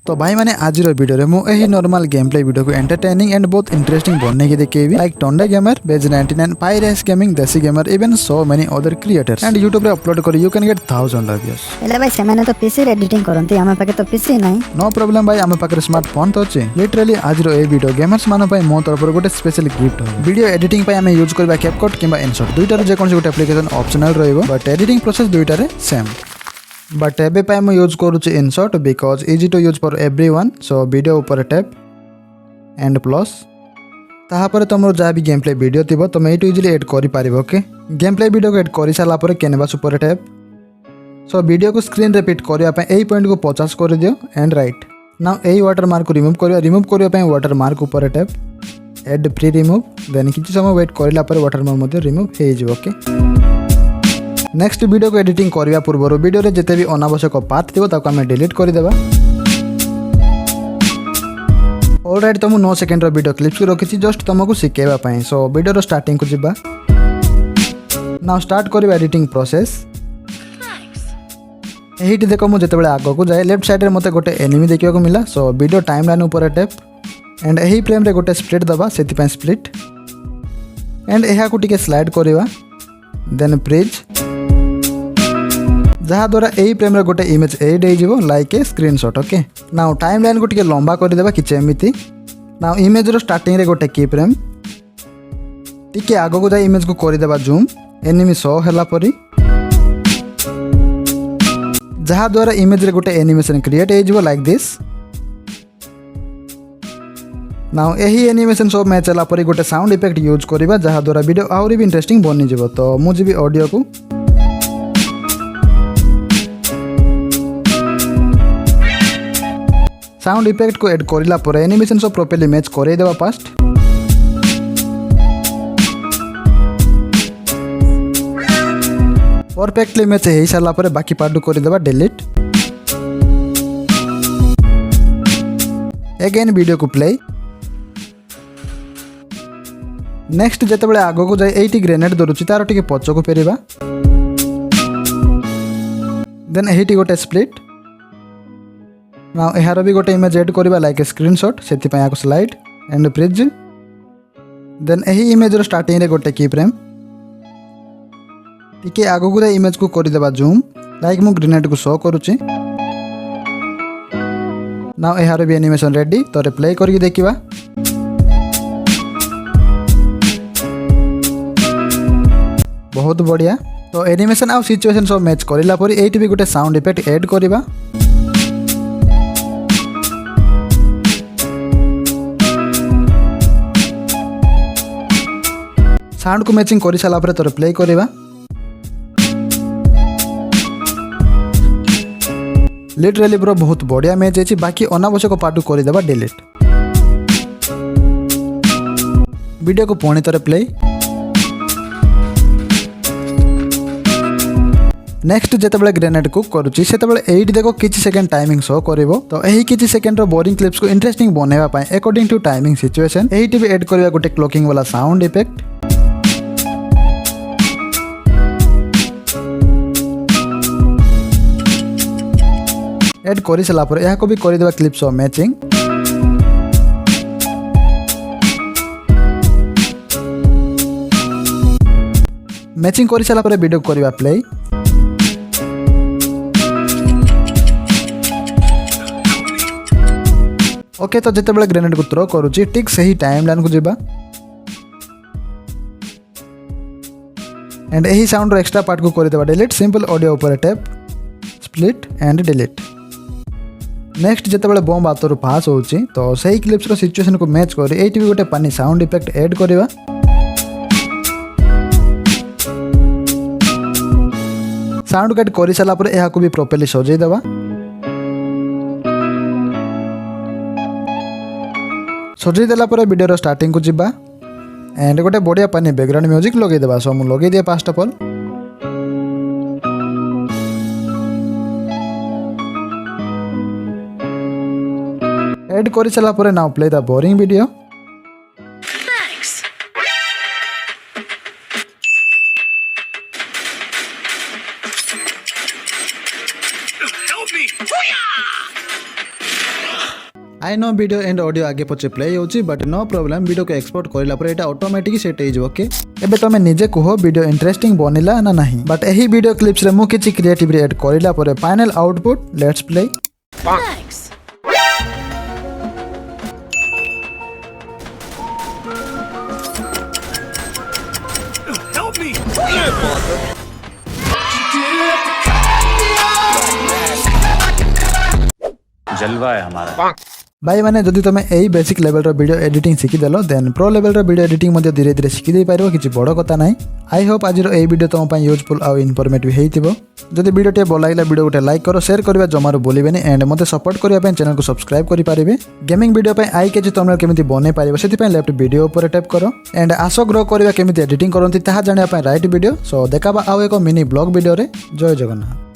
तो भाई मैंने आज वीडियो रे मु एही नॉर्मल गेम प्ले वीडियो को एंटरटेनिंग एंड बहुत इंटरेस्टिंग बनने की देखेबी like टोंडे gamer, beige 99, Piraeus gaming, देसी gamer, even so many other creators and YouTube रे अपलोड कर यू कैन गेट 1000 व्यूज। एला भाई सेमाने तो पीसी रे एडिटिंग करंती हम पाके तो पीसी नाही। नो प्रॉब्लम भाई हम पाके स्मार्टफोन तो अछि। लिटरली आज ए वीडियो गेमर्स मान पई मो तरफ गोटे स्पेशल गिफ्ट हो। वीडियो एडिटिंग पई हम यूज करबा कैपकट किबा इनशॉट दुइटार जे कोन गोटे एप्लीकेशन ऑप्शनल रहइबो बट एडिटिंग प्रोसेस दुइटारे सेम। बट एबे पाई मैं यूज करूँ InShot because easy to use for everyone. So video ऊपर टैप एंड प्लस तापर तुम जहाँ भी गेम प्ले वीडियो थी तुम ये इजिली एड कर ओके। गेम प्ले वीडियो को एड कर सारापर कैनवास ऊपर टैप। सो वीडियो को स्क्रीन रिपीट करने यही पॉइंट को 50 कर दियो एंड राइट ना यही वाटर मार्क को रिमूव करने वाटर मार्क ऊपर tap add pre remove then किसी समय वेट कर वाटर मार्क रिमूव हो ओके। नेक्स्ट वीडियो को एडिटिंग करने पूर्व वीडियो रे जिते भी अनावश्यक पार्ट थी आम डिलीट करदेबा। ऑलराइट तो 9 सेकेंड वीडियो क्लिप्स को रखी जस्ट तुमको शिखेबा। सो वीडियो स्टार्टिंग को जीवा नाउ स्टार्ट करवा एडिटिंग प्रोसेस। यही देख मुझे जिते आग को जाए लेफ्ट साइड में मत गोटे एनिमी देखा मिला। सो वीडियो टाइमलाइन ऊपर टैप एंड यही फ्रेम रे गोटे स्प्लिट दबा से स्प्लिट एंड यह टिके स्लाइड करवा देन फ्रीज जहाँ द्वारा यही फ्रेम रे गोटे इमेज एड हो like a screenshot okay. Now timeline को टिके लंबा करदेबा किछि एमिति। नाउ इमेज रो स्टार्टिंग रे गोटे की फ्रेम टिके आगो को जाए इमेज को करदेबा जूम एनिमी शो होला परी जहाँ द्वारा इमेज रे गोटे एनिमेशन क्रिएट हो लाइक दिस। नाउ यही एनिमेशन शो मैच होला परी गोटे साउंड इफेक्ट यूज करबा जहाँ द्वारा वीडियो आउरी भी इंटरेस्टिंग बनी जिवो। तो मु जीबी ऑडियो को साउंड इफेक्ट को एड करला पर एनिमेशन सो प्रॉपर्ली मैच करे देबा फास्ट। परफेक्टली मैच हो सारा पर बाकी पार्ट को देबा डिलीट। अगेन वीडियो को प्ले। नेक्स्ट जेते आगो को जाए एटी ग्रेनेड धरुची तार टिके पछ को फेरिबा देन एटी गोटे स्प्लिट। ना यार भी गोटे इमेज एड करवा लाइक ए स्क्रीनशॉट से स्लाइड एंड फ्रिज देन यही इमेज रो स्टार्टिंग रे गोटे की फ्रेम टिके आगो को इमेज को करदेबा जूम लाइक मु ग्रेनेड को शो करूची। ना यार भी एनिमेशन रेडी तो प्ले करके देखिबा। बहुत बढ़िया। तो एनिमेशन आउ सिचुएशन सब मैच करला पर एटी भी गोटे साउंड इफेक्ट एड करबा। साउंड को मैचिंग कर सारा पर प्ले करवा। लिटरली ब्रो बहुत बढ़िया मैच है। बाकी अनावश्यक पार्ट को करदेबा डिलीट। वीडियो को पुणी थोड़े प्ले। नेक्स्ट जिते ग्रेनेड कुक करुच्ची से देखो किसी सेकेंड टाइमिंग शो करिवो। तो यही किसी सेकेंड बोरिंग क्लिप्स को इंटरेस्टिंग बनवाई अकॉर्डिंग टू टाइमिंग सिचुएशन यही भी एड करवा गोटे क्लॉकिंग वाला साउंड इफेक्ट। एड कर सारा पर यह भी करदेबा क्लिप्स मैचिंग। मैचिंग कर सारा पर वीडियो करवा प्ले। ओके तो जिते ग्रेनेड को थ्रो करुच्ची ठीक सही टाइमलाइन को जीवा एंड यही साउंड एक्स्ट्रा पार्ट को करदेबा डिलीट। सिंपल ऑडियो ऊपर tap split and delete. Next जिते बम हाथ पास होची तो सही क्लिप्स रो सिचुएशन को मैच कर एटी भी गोटे पानी साउंड इफेक्ट एड करवा। साउंड कट कर सारा पर यह भी प्रॉपर्ली सजाई देबा। सजाई देला पर वीडियो स्टार्टिंग को जीवा एंड गोटे बढ़िया पानी बैकग्राउंड म्यूजिक लगे देबा। सो मु लगे दिए फास्ट ऑफ ऑल। एड कर सारा पर now play the boring video. I know video and audio आगे पचे प्ले होची बट नो प्रॉब्लम वीडियो को एक्सपोर्ट करला पर एटा ऑटोमेटिक सेट हे जबो के एबे तमे निजे कहो वीडियो इंटरेस्टिंग बनिला ना नहीं बट एही वीडियो क्लिप्स रे मु किछि क्रिएटिव ऐड करला पर final output let's play. Thanks. Help me! जलवा है हमारा। भाई मैंने जदि तुम यही बेसिक लेवल वीडियो एडिटिंग शिखिदेल then pro level video editing धीरे धीरे शिखिदे पार किसी बड़ कथा ना। आई होप आज ये वीडियो तुम यूजफुल आउ इनफॉर्मेटिव होइतिबो। जदि वीडियो टे भल लगे वीडियो गोटे लाइक करो शेयर करबा जमार बोलिबेनी एंड मते सपोर्ट करबा चैनल को सब्सक्राइब करि पारिबे। गेमिंग वीडियो पे आई केजी थंबनेल केमिति बने पारिबो सेति लेफ्ट वीडियो ऊपर टैप करो एंड आसो ग्रो करबा केमिति एडिटिंग करंती ताहा जानिया राइट वीडियो। सो देखाबा आउ एक मिनी ब्लॉग वीडियो रे। जय जगन्नाथ।